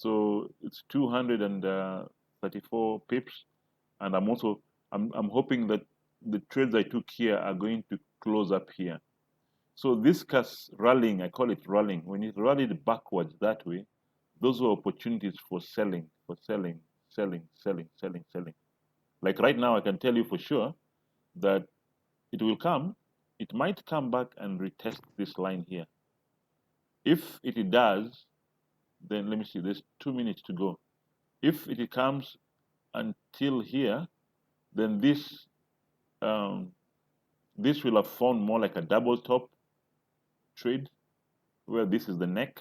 So it's 234 pips, and I'm hoping that the trades I took here are going to close up here. So this rallying, I call it rallying. When it rallied backwards that way, those were opportunities for selling, selling, selling. Like right now, I can tell you for sure that it will come. It might come back and retest this line here. If it does, then let me see. There's 2 minutes to go. If it comes until here, then um, this will have formed more like a double top trade, where this is the neck,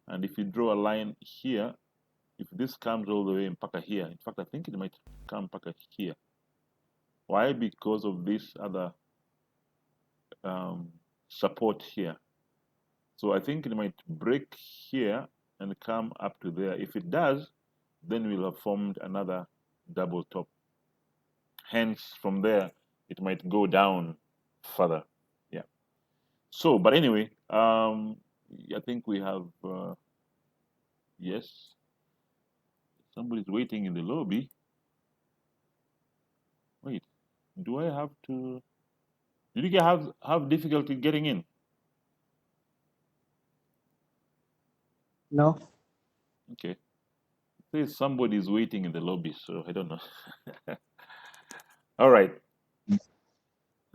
and if you draw a line here, if this comes all the way mpaka here, in fact, I think it might come mpaka here. Why? Because of this other support here. So I think it might break here and come up to there. If it does, then we'll have formed another double top. Hence, from there, it might go down further. Yeah. So, but anyway, I think we have, yes, somebody's waiting in the lobby. Wait, do I have to, did you have difficulty getting in? No. Okay. There's somebody's waiting in the lobby, so I don't know. All right.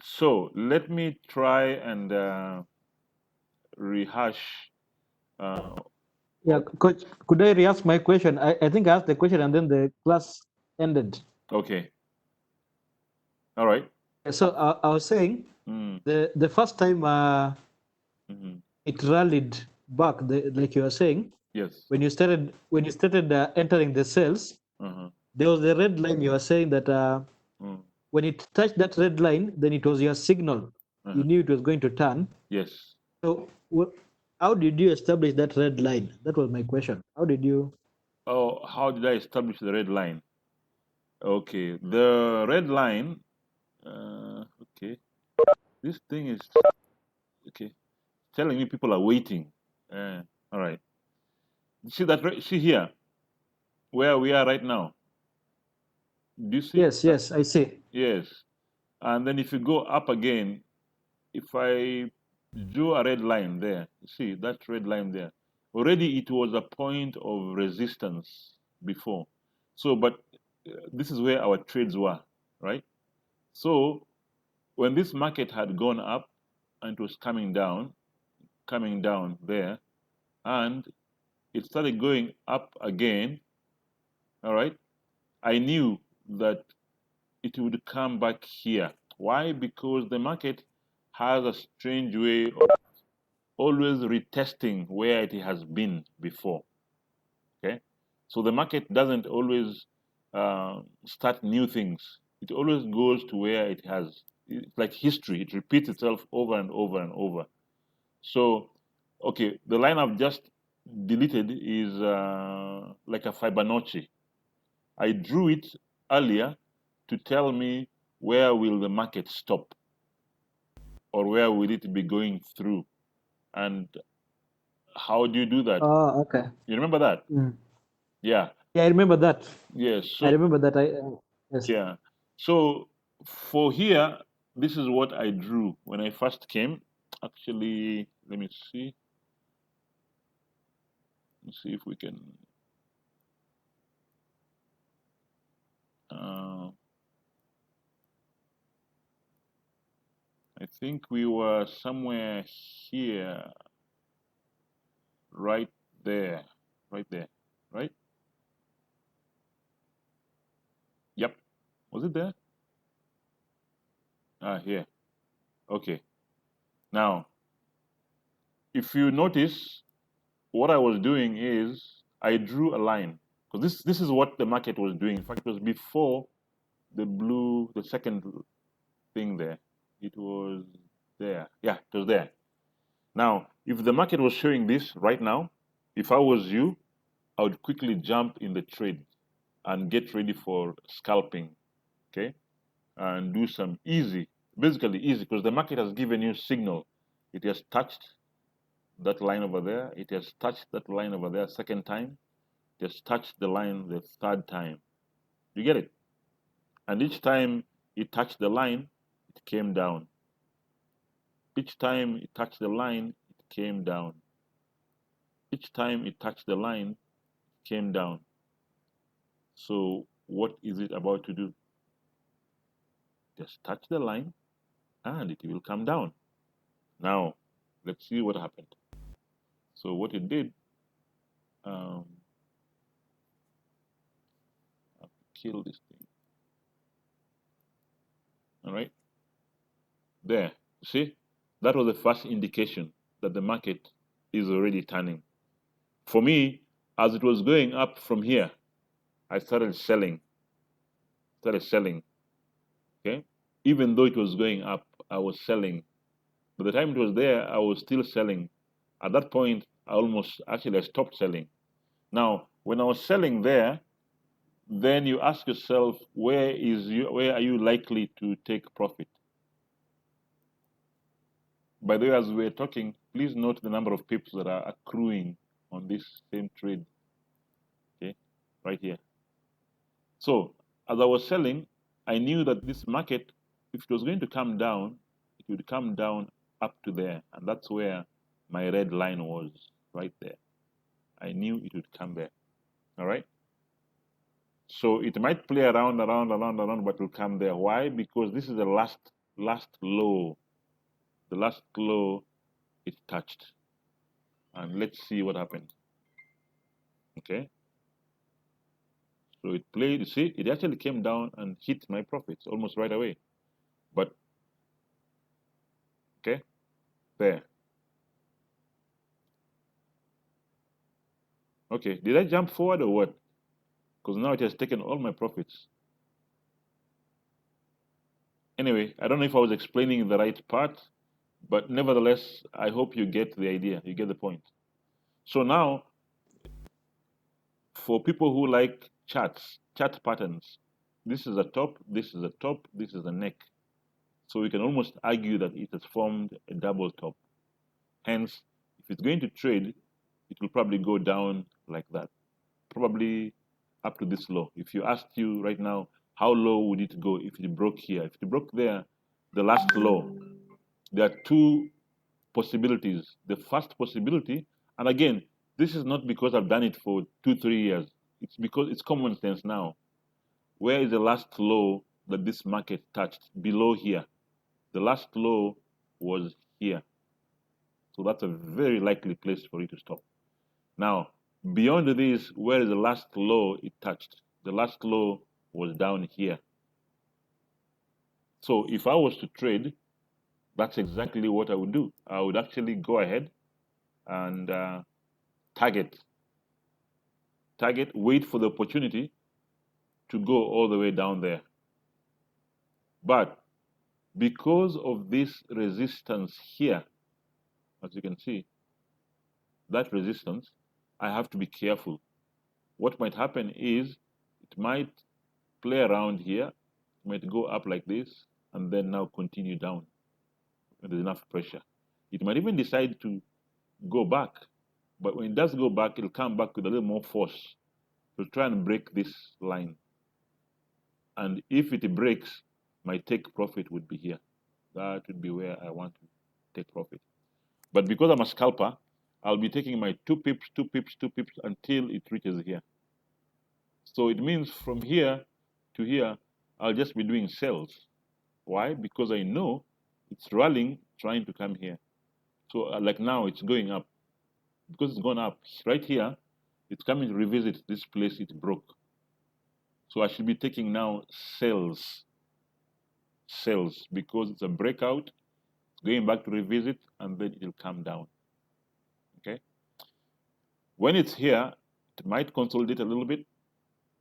So let me try and rehash. Uh, Yeah, coach, could I re-ask my question? I think I asked the question and then the class ended. okay. All right. So I was saying Mm, the first time mhm. it rallied back, like you were saying, Yes. when you started entering the cells, Uh-huh. there was a red line. You were saying that Mm, when it touched that red line, then it was your signal. You uh-huh. knew it was going to turn. Yes. So how did you establish that red line? That was my question. How did you? Oh, how did I establish the red line? Okay. The red line, okay. This thing is, okay, telling me people are waiting. All right. See that, see here, where we are right now. Do you see? Yes, yes, I see. Yes. And then if you go up again, if I drew a red line there, you see that red line there, already it was a point of resistance before. So, but this is where our trades were, right? So when this market had gone up and it was coming down there, and it started going up again, all right, I knew that it would come back here. Why? Because the market has a strange way of always retesting where it has been before. Okay, so the market doesn't always start new things. It always goes to where it has. It's like history; it repeats itself over and over and over. So, okay, the line I've just deleted is like a Fibonacci. I drew it earlier to tell me where will the market stop or where will it be going through, and how do you do that? Oh, okay. You remember that? Mm. Yeah. Yeah, I remember that. Yes. I So remember that. Yes. yeah. So for here, this is what I drew when I first came. Actually, let me see. Let's see if we can. Uh, I think we were somewhere here, right there, right there, right? Yep. Was it there? Ah, here. Okay. Now, if you notice, what I was doing is I drew a line because this is what the market was doing. In fact, it was before the second thing there. It was there. Yeah, it was there. Now, if the market was showing this right now, if I was you, I would quickly jump in the trade and get ready for scalping, okay? And do some basically easy, because the market has given you signal. It has touched that line over there. It has touched that line over there second time. just touched the line the third time. You get it? And each time it touched the line, it came down. Each time it touched the line, it came down. Each time it touched the line, it came down. So what is it about to do? Just touch the line and it will come down. Now, let's see what happened. So what it did, um, I'll kill this thing. All right, there. See, that was the first indication that the market is already turning. For me, as it was going up from here, I started selling. Okay, even though it was going up, I was selling. By the time it was there, I was still selling. At that point, I stopped selling. Now, when I was selling there, then you ask yourself, where are you likely to take profit? By the way, as we're talking, please note the number of people that are accruing on this same trade. Okay, right here. So as I was selling, I knew that this market, if it was going to come down, it would come down up to there, and that's where my red line was, right there. I knew it would come there. All right. So it might play around, but it will come there. Why? Because this is the last low. The last low it touched. And let's see what happened. Okay. So it played, you see, it actually came down and hit my profits almost right away. But okay, there. Okay, did I jump forward or what? Because now it has taken all my profits. Anyway, I don't know if I was explaining the right part, but nevertheless, I hope you get the idea. You get the point. So now, for people who like charts, chart patterns, this is a top, this is a top, this is a neck. So we can almost argue that it has formed a double top. Hence, if it's going to trade, it will probably go down like that, probably up to this low. If you asked you right now, how low would it go if it broke here? If it broke there, the last low, there are two possibilities. The first possibility, and again, this is not because I've done it for 2, 3 years. It's because it's common sense now. Where is the last low that this market touched? Below here. The last low was here. So that's a very likely place for it to stop. Now, beyond this, where is the last low it touched? The last low was down here. So if I was to trade, that's exactly what I would do. I would actually go ahead and target, wait for the opportunity to go all the way down there. But because of this resistance here, as you can see, that resistance, I have to be careful. What might happen is it might play around here, it might go up like this, and then now continue down when there's enough pressure. It might even decide to go back, but when it does go back, it'll come back with a little more force to try and break this line. And if it breaks, my take profit would be here. That would be where I want to take profit. But because I'm a scalper, I'll be taking my 2 pips, 2 pips, 2 pips until it reaches here. So it means from here to here, I'll just be doing sales. Why? Because I know it's rallying, trying to come here. So like now, it's going up. Because it's gone up right here, it's coming to revisit this place it broke. So I should be taking now sales, because it's a breakout, going back to revisit, and then it'll come down. Okay. When it's here, it might consolidate a little bit.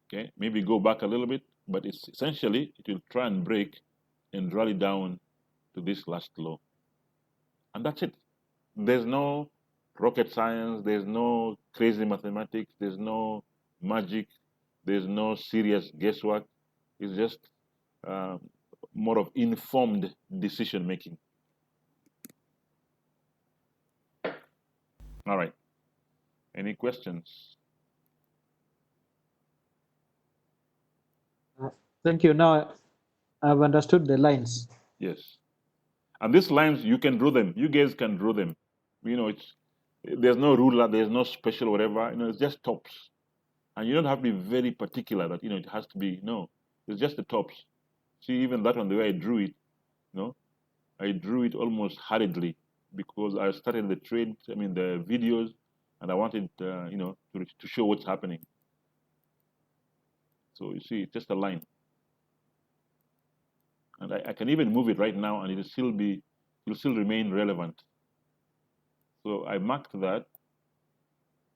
Okay, maybe go back a little bit, but it's essentially it will try and break and rally down to this last low, and that's it. There's no rocket science. There's no crazy mathematics. There's no magic. There's no serious guesswork. It's just uh, more of informed decision making. All right. Any questions? Thank you. Now I've understood the lines. Yes. And these lines, you can draw them. You guys can draw them. It's there's no ruler, there's no special whatever. It's just tops. And you don't have to be very particular that it has to be. No, it's just the tops. See, even that one, the way I drew it, you know, I drew it almost hurriedly because I started the trade. I mean, the videos, and I wanted, to show what's happening. So you see, it's just a line, and I can even move it right now, and it'll still remain relevant. So I marked that,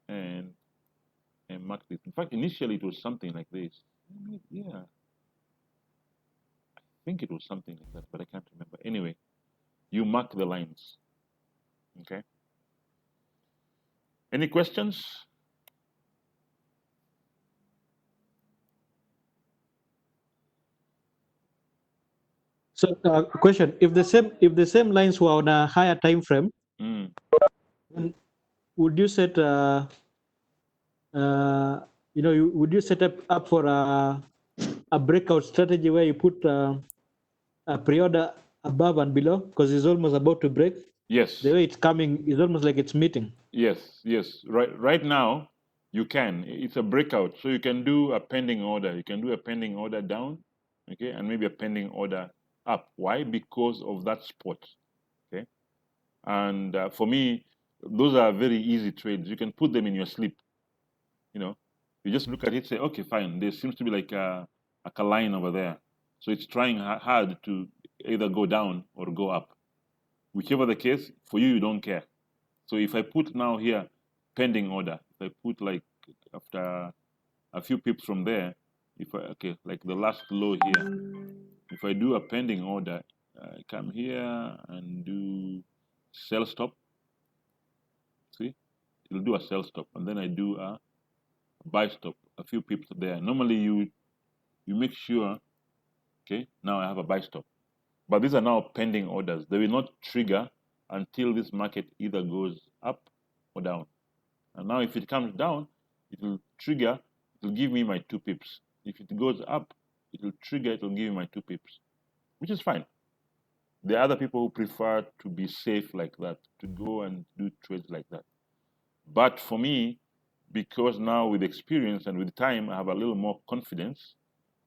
and marked it. In fact, initially it was something like this. Yeah, I think it was something like that, but I can't remember. Anyway, you mark the lines. Okay. Any questions? So, question: if the same lines were on a higher time frame, Mm. then would you set would you set up for a breakout strategy where you put a pre-order above and below because it's almost about to break? The Yes, way it's coming is almost like it's meeting. yes. Right now, you can. It's a breakout, so you can do a pending order. You can do a pending order down, okay, and maybe a pending order up. Why? Because of that spot, okay. And for me, those are very easy trades. You can put them in your sleep. You know, you just look at it, say, okay, fine. There seems to be like a line over there, so it's trying hard to either go down or go up. Whichever the case, for you, you don't care. So if I put now here pending order, if I put like after a few pips from there, if I okay, like the last low here, if I do a pending order, I come here and do sell stop. See, it'll do a sell stop, and then I do a buy stop, a few pips there. Normally you make sure, okay, now I have a buy stop. But these are now pending orders. They will not trigger until this market either goes up or down. And now if it comes down, it will trigger, it will give me my 2 pips. If it goes up, it will trigger, it will give me my 2 pips, which is fine. There are other people who prefer to be safe like that, to go and do trades like that. But for me, because now with experience and with time, I have a little more confidence,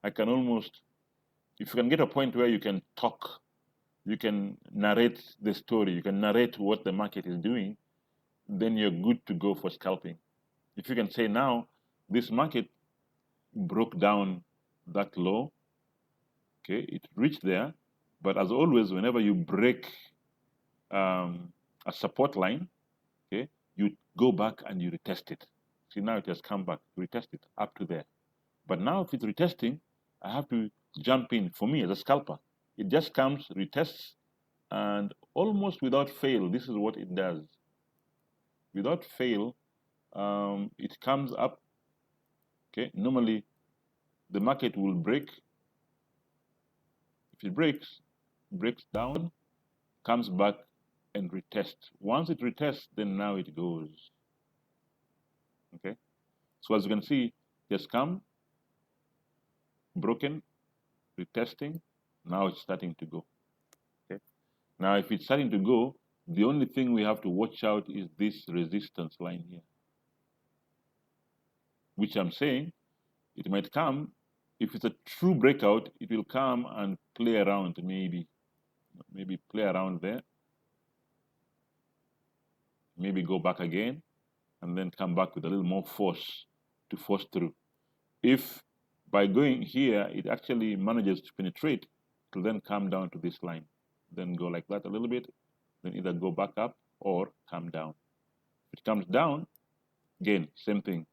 I can almost, if you can get a point where you can talk, you can narrate the story, you can narrate what the market is doing, then you're good to go for scalping. If you can say now, this market broke down that low, okay, it reached there, but as always, whenever you break a support line, okay, you go back and you retest it. See, now it has come back, retest it up to there. But now if it's retesting, I have to jump in. For me as a scalper, it just comes, retests, and almost without fail, this is what it does. Without fail, it comes up. Okay, normally the market will break. If it breaks down, comes back and retests. Once it retests, then now it goes. Okay, so as you can see, it has come, broken, retesting. Now it's starting to go. Okay, now if it's starting to go, the only thing we have to watch out is this resistance line here, which I'm saying it might come. If it's a true breakout, it will come and play around, maybe play around there, maybe go back again, and then come back with a little more force to force through. If by going here, it actually manages to penetrate, it will then come down to this line, then go like that a little bit, then either go back up or come down. If it comes down, again, same thing,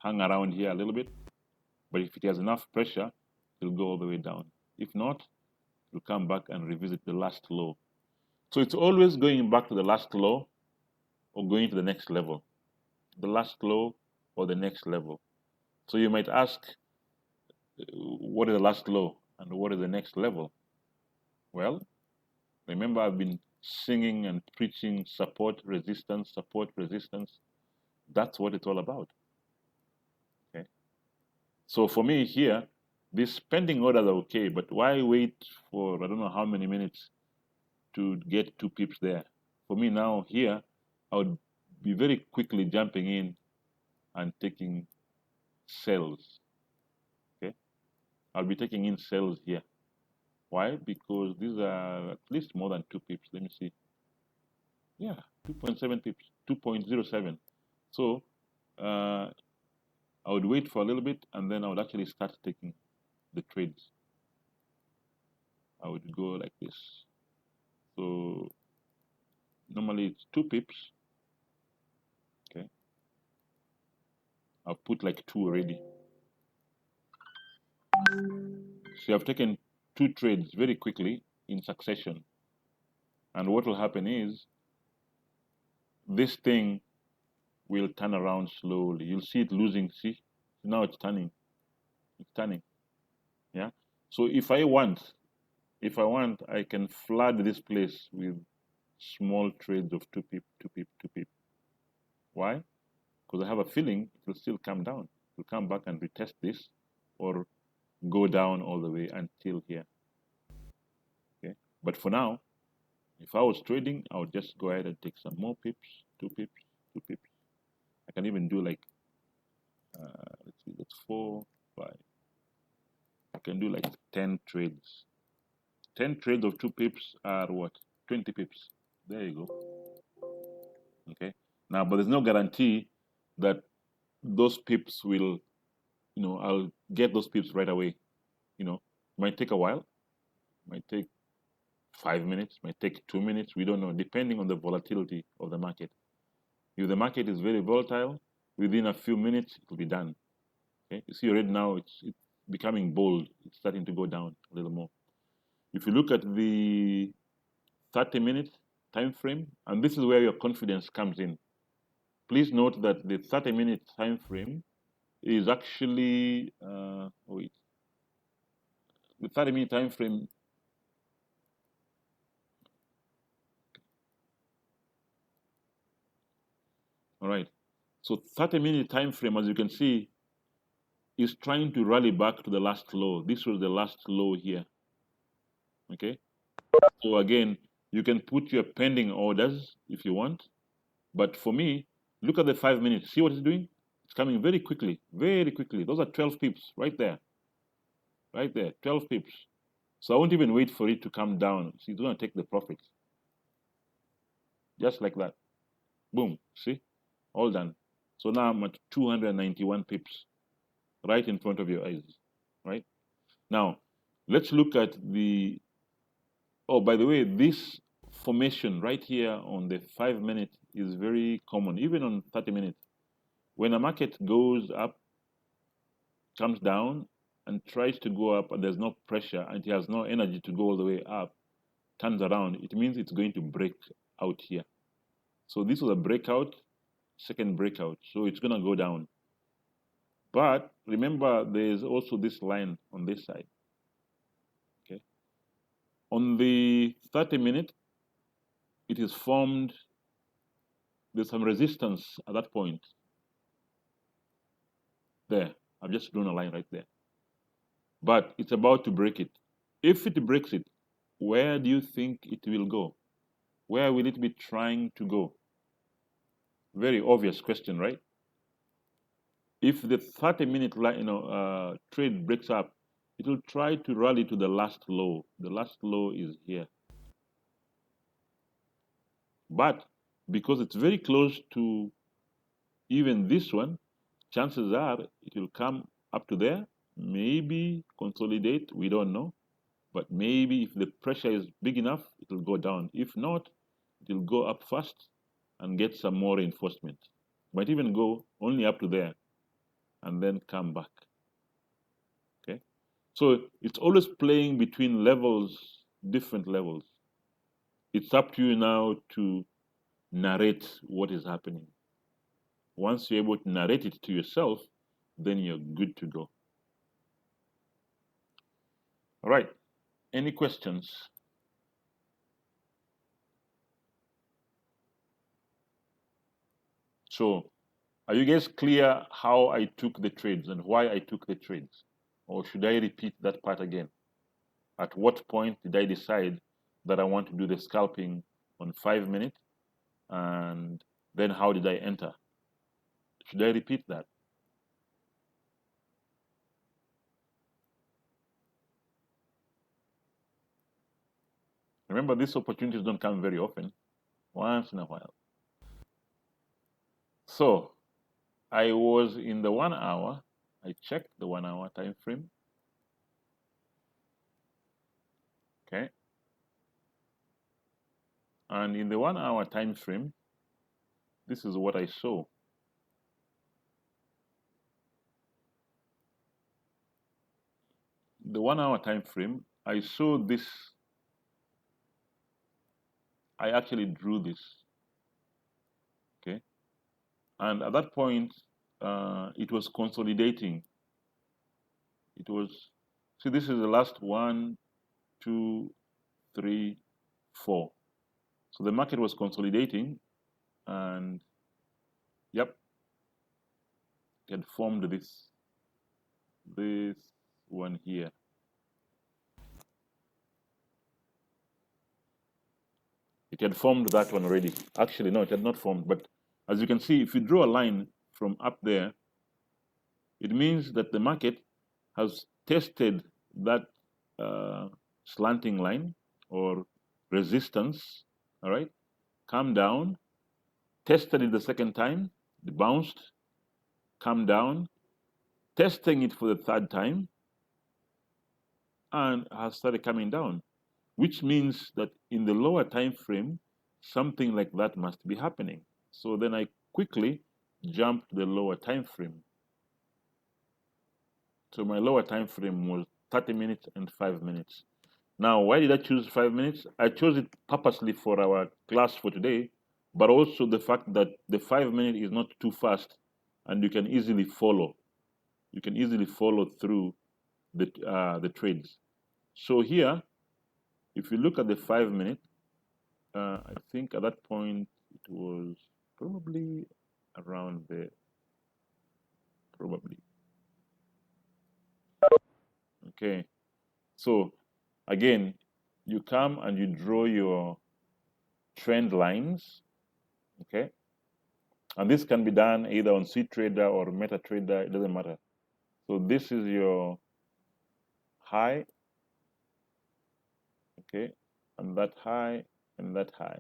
hang around here a little bit, but if it has enough pressure, it'll go all the way down. If not, it'll come back and revisit the last low. So it's always going back to the last low or going to the next level, the last low or the next level. So you might ask, what is the last low and what is the next level? Well, remember I've been singing and preaching support, resistance, support, resistance. That's what it's all about. Okay. So for me here, These pending orders are okay, but why wait for I don't know how many minutes to get 2 pips there? For me now here, I would be very quickly jumping in and taking sells. Okay, I'll be taking in sells here. Why? Because these are at least more than 2 pips. Let me see. Yeah, 2.7 pips, 2.07. So I would wait for a little bit and then I would actually start taking the trades. I would go like this. So normally it's 2 pips. Okay, I've put like 2 already. So I've taken 2 trades very quickly in succession. And what will happen is this thing will turn around slowly. You'll see it losing. See, now it's turning. It's turning. Yeah. So if I want, I can flood this place with small trades of 2 pip, 2 pip, 2 pip. Why? Because I have a feeling it will still come down. It will come back and retest this, or go down all the way until here. Okay. But for now, if I was trading, I would just go ahead and take some more pips, 2 pips, 2 pips. I can even do like let's see, that's 4, 5. I can do like 10 trades. 10 trades of 2 pips are what? 20 pips. There you go. Okay. Now, but there's no guarantee that those pips will, I'll get those pips right away. Might take a while, might take 5 minutes, might take 2 minutes. We don't know, depending on the volatility of the market. If the market is very volatile, within a few minutes it will be done. Okay, you see already now it's becoming bold. It's starting to go down a little more. If you look at the 30-minute time frame, and this is where your confidence comes in. Please note that the 30-minute time frame is actually wait. The 30-minute time frame. All right. So 30-minute time frame, as you can see, is trying to rally back to the last low. This was the last low here. Okay. So again, you can put your pending orders if you want. But for me, look at the 5 minutes. See what it's doing? It's coming very quickly, very quickly. Those are 12 pips right there. Right there, 12 pips. So I won't even wait for it to come down. See, it's going to take the profits. Just like that. Boom. See? All done. So now I'm at 291 pips right in front of your eyes. Right? Now, let's look at the. Oh, by the way, this formation right here on the 5 minute is very common, even on 30 minutes. When a market goes up, comes down, and tries to go up, and there's no pressure, and it has no energy to go all the way up, turns around, it means it's going to break out here. So this was a breakout, second breakout. So it's going to go down. But remember, there's also this line on this side. Okay. On the 30-minute, it is formed. There's some resistance at that point. There. I've just drawn a line right there. But it's about to break it. If it breaks it, where do you think it will go? Where will it be trying to go? Very obvious question, right? If the 30-minute trade breaks up, it will try to rally to the last low. The last low is here. But because it's very close to even this one, chances are it will come up to there, maybe consolidate, we don't know. But maybe if the pressure is big enough, it will go down. If not, it will go up fast and get some more reinforcement. Might even go only up to there and then come back. Okay? So it's always playing between levels, different levels. It's up to you now to narrate what is happening. Once you're able to narrate it to yourself, then you're good to go. All right. Any questions? So, are you guys clear how I took the trades and why I took the trades? or should I repeat that part again? At what point did I decide that I want to do the scalping on 5 minutes? And then how did I enter? Should I repeat that? Remember, these opportunities don't come very often, once in a while. So I was in the 1 hour. I checked the 1 hour time frame. Okay. And in the 1 hour time frame, this is what I saw. The 1 hour time frame, I saw this. I actually drew this. Okay. And at that point, it was consolidating. It was, see, this is the last 1, 2, 3, 4. So the market was consolidating, and yep, it had formed this one here. It had formed that one already. Actually, no, it had not formed. But as you can see, if you draw a line from up there, it means that the market has tested that slanting line or resistance, all right, come down, tested it the second time, it bounced, come down, testing it for the third time, and has started coming down, which means that in the lower time frame, something like that must be happening. So then I quickly jumped to the lower time frame. So my lower time frame was 30 minutes and 5 minutes. Now, why did I choose 5 minutes? I chose it purposely for our class for today, but also the fact that the 5 minute is not too fast and you can easily follow. You can easily follow through the trades. So here, if you look at the 5 minute, I think at that point it was probably around there. Probably. Okay. So again, you come and you draw your trend lines. Okay. And this can be done either on CTrader or MetaTrader, it doesn't matter. So this is your high, okay, and that high, and that high.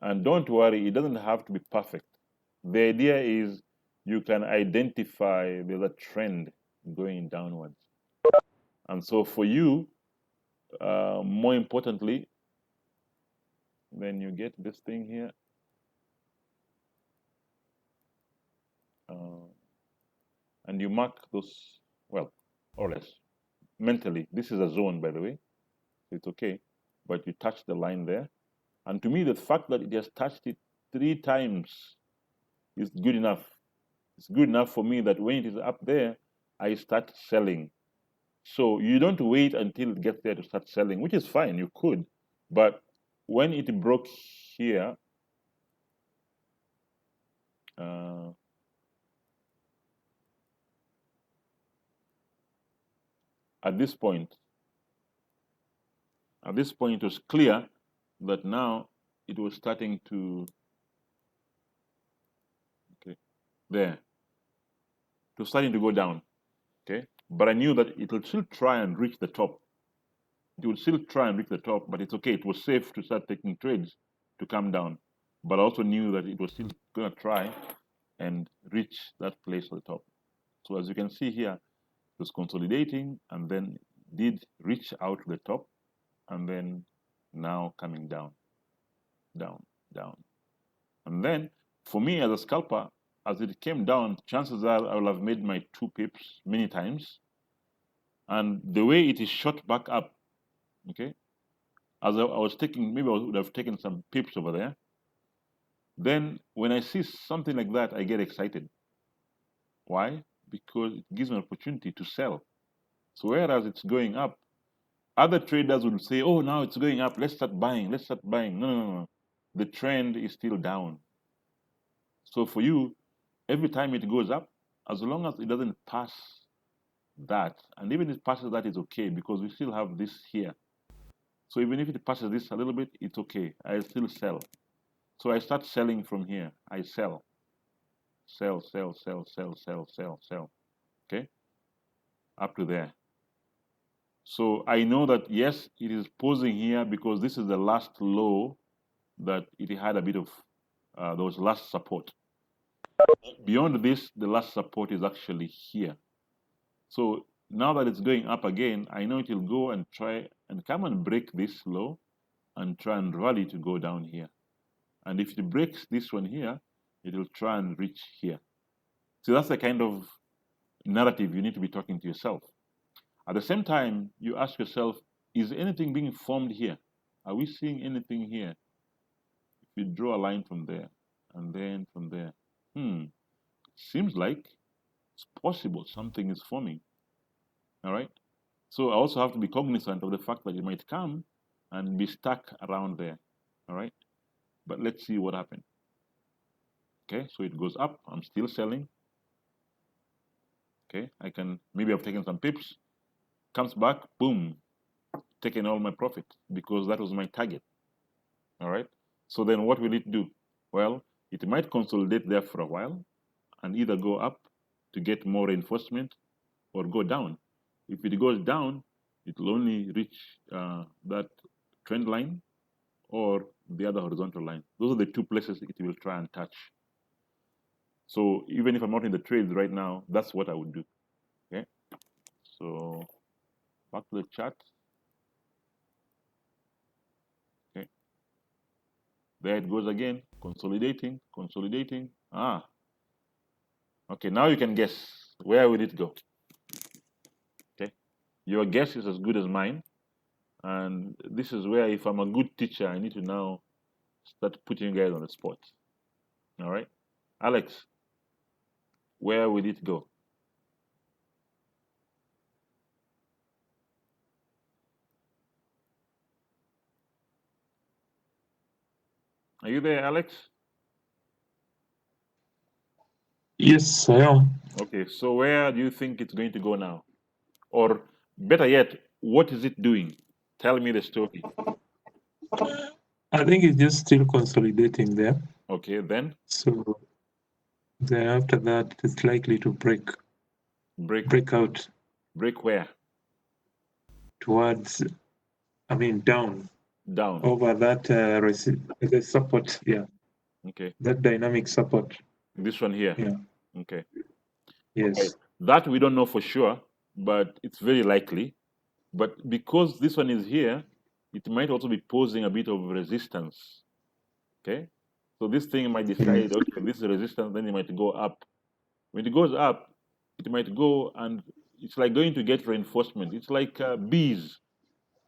And don't worry, it doesn't have to be perfect. The idea is you can identify there's a trend going downwards. And so for you, more importantly, when you get this thing here, and you mark those, well, or less, mentally, this is a zone, by the way, so it's okay, but you touch the line there. And to me, the fact that it has touched it 3 times is good enough. It's good enough for me that when it is up there, I start selling. So you don't wait until it gets there to start selling, which is fine, you could. But when it broke here, at this point, it was clear that now it was starting to, okay, there, it was starting to go down, okay? But I knew that it would still try and reach the top. It would still try and reach the top, but it's okay. It was safe to start taking trades to come down. But I also knew that it was still going to try and reach that place at the top. So as you can see here, it was consolidating and then did reach out to the top and then now coming down, down, down. And then for me as a scalper, as it came down, chances are I will have made my 2 pips many times. And the way it is shot back up, okay, as I was taking, maybe I would have taken some pips over there. Then when I see something like that, I get excited. Why? Because it gives me an opportunity to sell. So whereas it's going up, other traders will say, oh, now it's going up, let's start buying, let's start buying. No, no, no. The trend is still down. So for you, every time it goes up, as long as it doesn't pass that, and even if it passes that, it's okay because we still have this here. So even if it passes this a little bit, it's okay. I still sell. So I start selling from here. I sell, sell, sell, sell, sell, sell, sell, sell. Okay, up to there. So I know that yes, it is posing here because this is the last low that it had a bit of those last support. Beyond this, the last support is actually here. So now that it's going up again, I know it will go and try and come and break this low and try and rally to go down here. And if it breaks this one here, it will try and reach here. So that's the kind of narrative you need to be talking to yourself. At the same time, you ask yourself, is anything being formed here? Are we seeing anything here? If you draw a line from there and then from there, seems like it's possible something is forming. All right. So I also have to be cognizant of the fact that it might come and be stuck around there. All right. But let's see what happens. Okay. So it goes up. I'm still selling. Okay. Maybe I've taken some pips. Comes back. Boom. Taken all my profit because that was my target. All right. So then what will it do? Well, it might consolidate there for a while and either go up to get more reinforcement or go down. If it goes down, it will only reach that trend line or the other horizontal line. Those are the two places it will try and touch. So even if I'm not in the trades right now, that's what I would do. Okay. So back to the chart. Okay. There it goes again, consolidating, consolidating. Okay. Now you can guess where will it go. Okay. Your guess is as good as mine. And this is where, if I'm a good teacher, I need to now start putting you guys on the spot. All right. Alex, where will it go? Are you there, Alex? Yes, I am. Okay, so where do you think it's going to go now? Or better yet, what is it doing? Tell me the story. I think it's just still consolidating there. Okay, then So then after that, it's likely to break out break where? towards, down Down. over that the support. Yeah, Okay, that dynamic support. this one here. Yeah. Okay. Yes. Okay. That we don't know for sure, but it's very likely. But because this one is here, it might also be posing a bit of resistance. Okay. So this thing might decide, okay, this is resistance, then it might go up. When it goes up, it might go and it's like going to get reinforcement. It's like bees.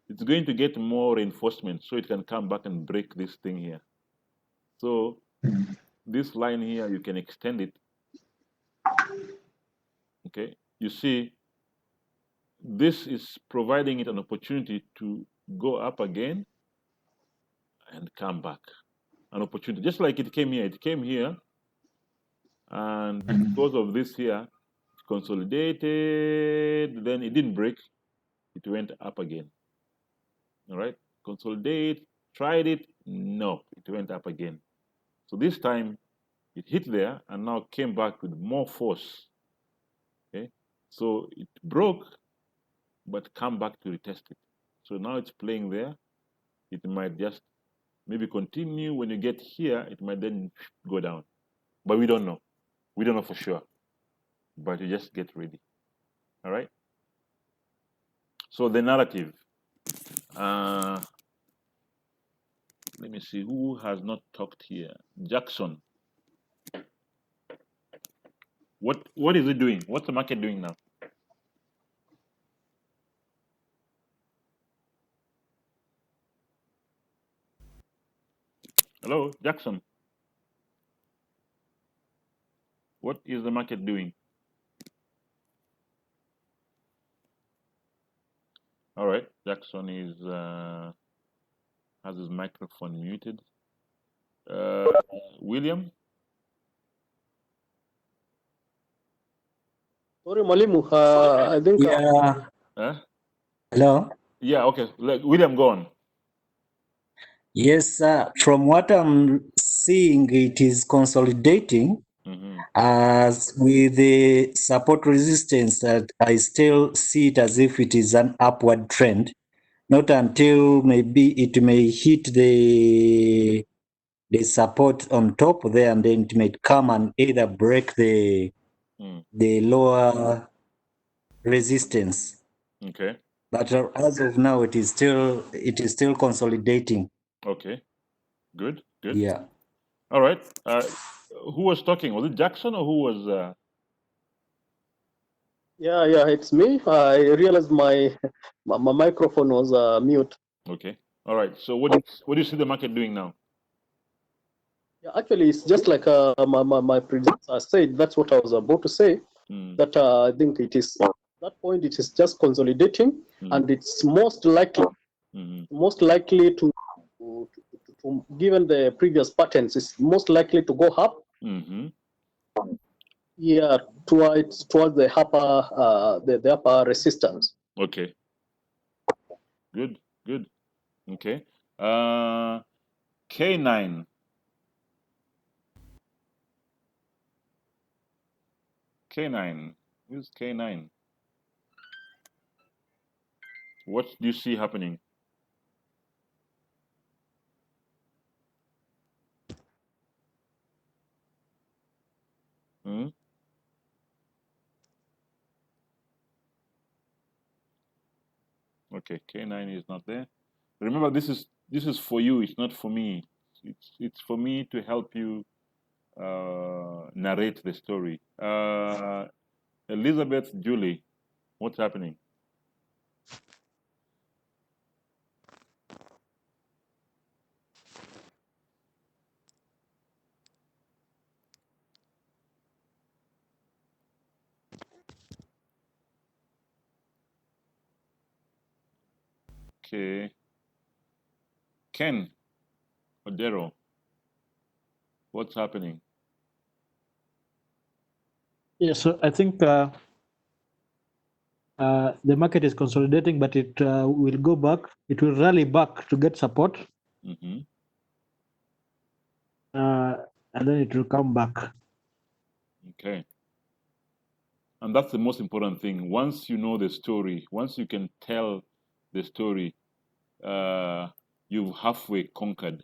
It's going to get more reinforcement so it can come back and break this thing here. So this line here, you can extend it. Okay. You see, this is providing it an opportunity to go up again and come back. An opportunity, just like it came here. It came here, and because of this here, it consolidated. Then it didn't break. It went up again. All right, consolidate. Tried it. No, it went up again. So this time it hit there and now came back with more force. Okay, so it broke, but come back to retest it. So now it's playing there. It might just maybe continue. When you get here, it might then go down. But we don't know. We don't know for sure. But you just get ready. All right? So the narrative. Let me see who has not talked here. Jackson. What is it doing? What's the market doing now? Hello, Jackson. What is the market doing? All right, Jackson is has his microphone muted. William. Sorry, Malimu. I think Yeah. Huh? Hello. Yeah, okay. William, go on. Yes, from what I'm seeing, it is consolidating. Mm-hmm. As with the support resistance, that I still see it as if it is an upward trend. Not until maybe it may hit the support on top there, and then it may come and either break the lower resistance. Okay. But as of now, it is still consolidating. Okay. Good. Good. Yeah. All right. Who was talking? Was it Jackson or who was? yeah, it's me. I realized my microphone was mute. Okay. All right. So what do you see the market doing now? Yeah, actually, it's just like my predecessor said. That's what I was about to say. That I think it is at that point. It is just consolidating, and it's most likely to given the previous patterns, it's most likely to go up. Yeah, towards the upper the upper resistance. Okay. Good. Good. Okay. K9. K9. Who's K9? What do you see happening? Okay, K9 is not there. Remember, this is for you. It's not for me. It's for me to help you narrate the story. Elizabeth, Julie, what's happening? Okay. Ken Odero, what's happening? Yeah, so I think the market is consolidating, but it will go back. It will rally back to get support, and then it will come back. Okay. And that's the most important thing. Once you know the story, once you can tell the story, you've halfway conquered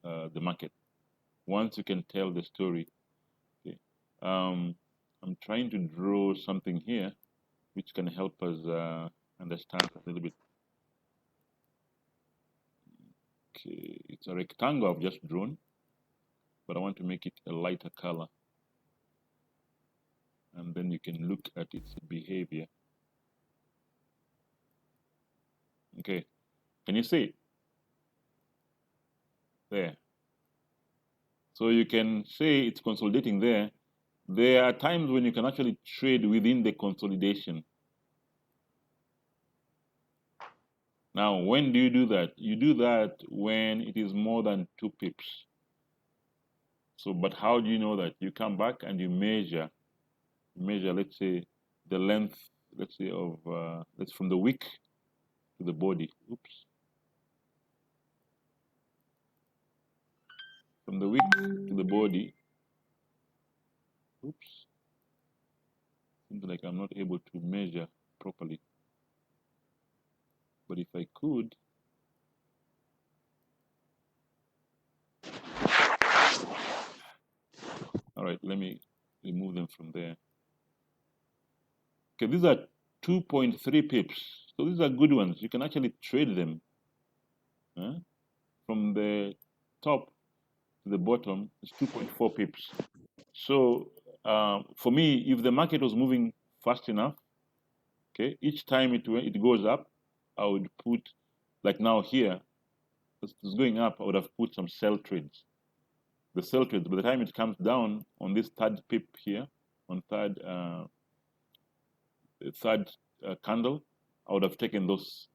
the market. Once you can tell the story. Okay. I'm trying to draw something here which can help us understand a little bit. Okay, it's a rectangle I've just drawn, but I want to make it a lighter color. And then you can look at its behavior. Okay, can you see it? There. So you can say it's consolidating there. There are times when you can actually trade within the consolidation. Now, when do you do that? You do that when it is more than 2 pips. So, but how do you know that? You come back and you measure, let's say, the length, let's say, of, let's from the wick to the body. Oops. From the wick to the body. Oops. Seems like I'm not able to measure properly. But if I could, all right, let me remove them from there. Okay, these are 2.3 pips. So these are good ones. You can actually trade them. From the top to the bottom, it's 2.4 pips. So for me, if the market was moving fast enough, okay, each time it goes up, I would put, like now here, it's going up, I would have put some sell trades. The sell trades, by the time it comes down on this third pip here, on third candle, I would have taken those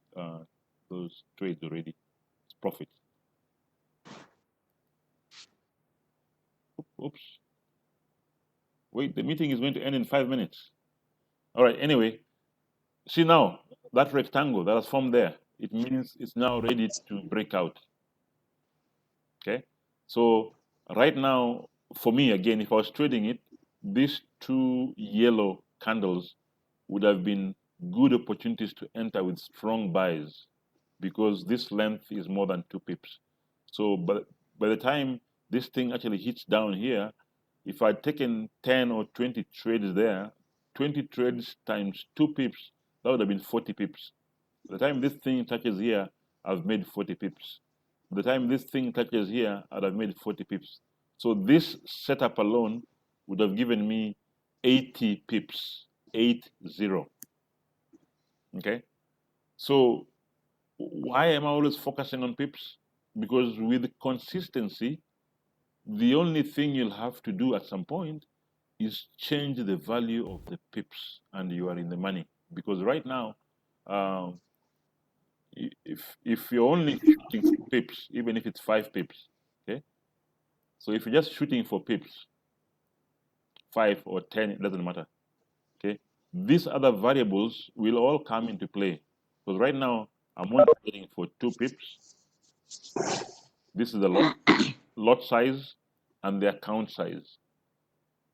trades already. It's profit. Oops. Wait, the meeting is going to end in 5 minutes. All right. Anyway, see now that rectangle that has formed there. It means it's now ready to break out. Okay. So right now, for me again, if I was trading it, these two yellow candles would have been good opportunities to enter with strong buys because this length is more than 2 pips. So by the time this thing actually hits down here, if I'd taken 10 or 20 trades there, 20 trades times 2 pips, that would have been 40 pips. By the time this thing touches here, I've made 40 pips. By the time this thing touches here, I'd have made 40 pips. So this setup alone would have given me 80 pips, 80. Okay? So why am I always focusing on pips? Because with consistency, the only thing you'll have to do at some point is change the value of the pips and you are in the money. Because right now, if you're only shooting for pips, even if it's 5 pips, okay? So if you're just shooting for pips, 5 or 10, it doesn't matter, okay? These other variables will all come into play. Because right now, I'm only getting for 2 pips. This is the lot size and the account size.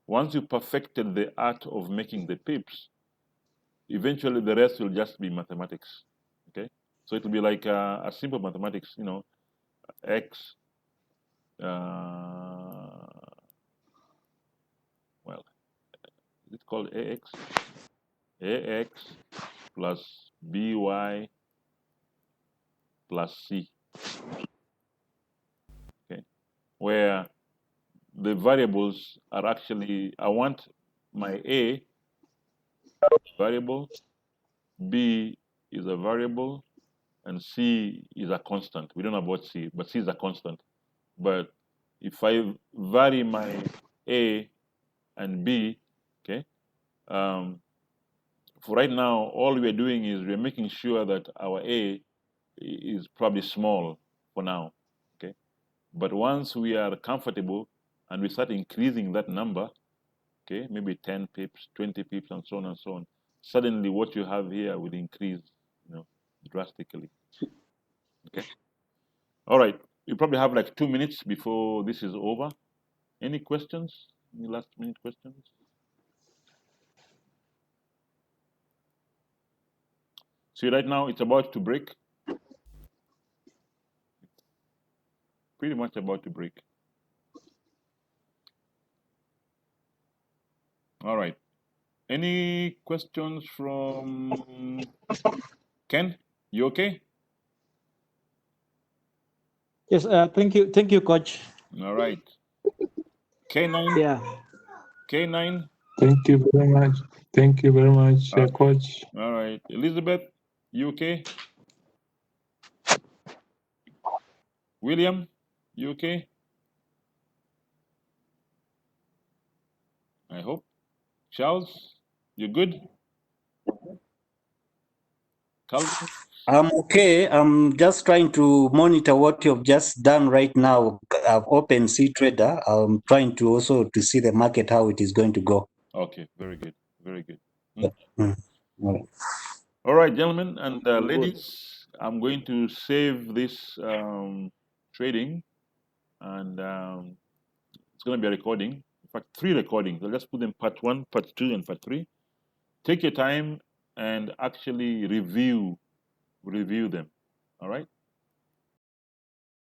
Once you perfected the art of making the pips, eventually the rest will just be mathematics, okay? So it will be like a simple mathematics, you know, x, well, is it called ax? Ax plus by plus c, okay? Where the variables are actually, I want my a variable, b is a variable, and c is a constant. We don't know about c, but c is a constant. But if I vary my a and b, okay, for right now, all we're doing is we're making sure that our a is probably small for now, okay? But once we are comfortable and we start increasing that number, okay, maybe 10 pips, 20 pips, and so on and so on, suddenly what you have here will increase, you know, drastically. Okay. All right. You probably have like 2 minutes before this is over. Any questions? Any last minute questions? See, right now it's about to break. Pretty much about to break. All right. Any questions from Ken? You okay? Yes, thank you, Coach. All right. K9. Yeah. K9. Thank you very much. Thank you very much, Coach. All right. Elizabeth, you okay? William, you okay? I hope. Charles, you good? Calvin? I'm okay. I'm just trying to monitor what you've just done right now. I've opened CTrader. I'm trying to also to see the market, how it is going to go. Okay, very good. Very good. All right. All right, gentlemen and ladies, I'm going to save this trading, and it's going to be a recording. In fact, 3 recordings. I'll just put them part 1, part 2, and part 3. Take your time and actually review them. All right?